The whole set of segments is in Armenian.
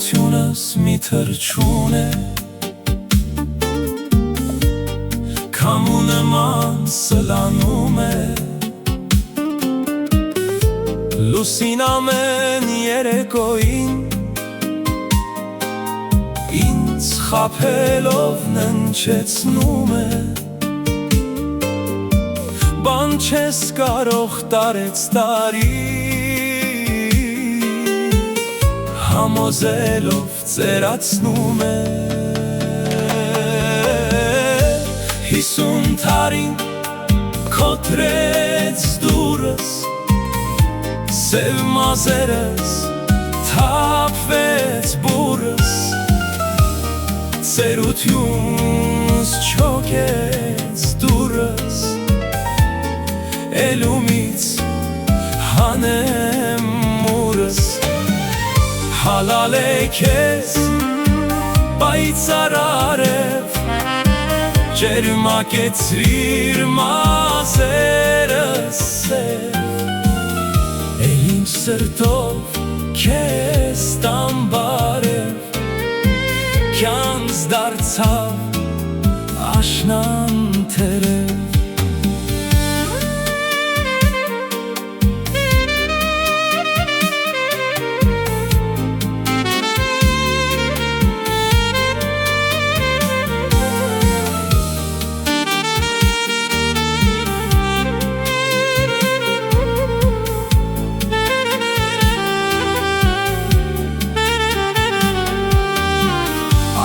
Սրությունս մի թրջուն է Քամու նման սլանում է Լուսին ամեն երեկոյին Ինձ խաբելով ննչեցնում է Բան չես կարող տարեց տարի Համոզելով ծերացնում է 50 տարին կոտրեց դուրս Սև մազերս թափվեց բուրս Ծերությունս չոքեց դուրս Էլումից հանեմ մուրս Հալալ է քեզ պայծառ արև Ջերմակեցրիր մազերս սև Էլ ինչ սրտով քեզ տամ բարև Կյանս դարձավ աշնան թերև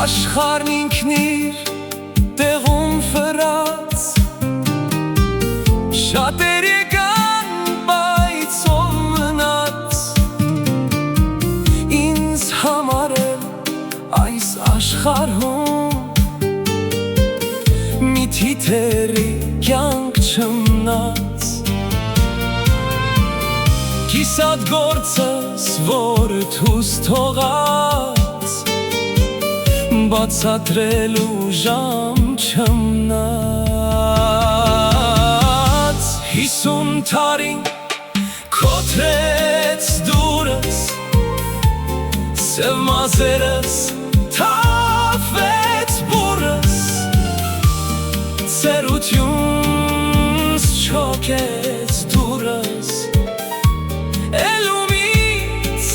Աշխարհն ինքնիր տեղում ֆրած Շատեր եկան բայց ով մնաց Ինձ համար էլ այս աշխարհում Մի թիթերի կյանք չմնաց Կիսատ գործս որ թուս թողած Բացատրելու ժամ չմնաց 50 տարին կոտրեց դուրս Սև մազերս թափվեց բուրս Ծերությունս չոքեց դուրս Էլումից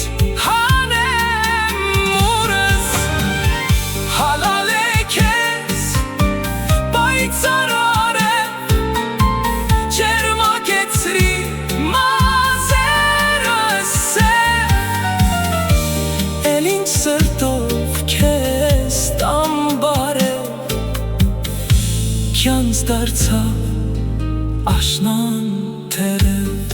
հանեմ մուրս Հալալ է քեզ պայծառ արև Ջերմակեցրիր մազերս սև Էլ ինչ սրտով քեզ տամ բարև Կյանս դարձավ աշնան թերև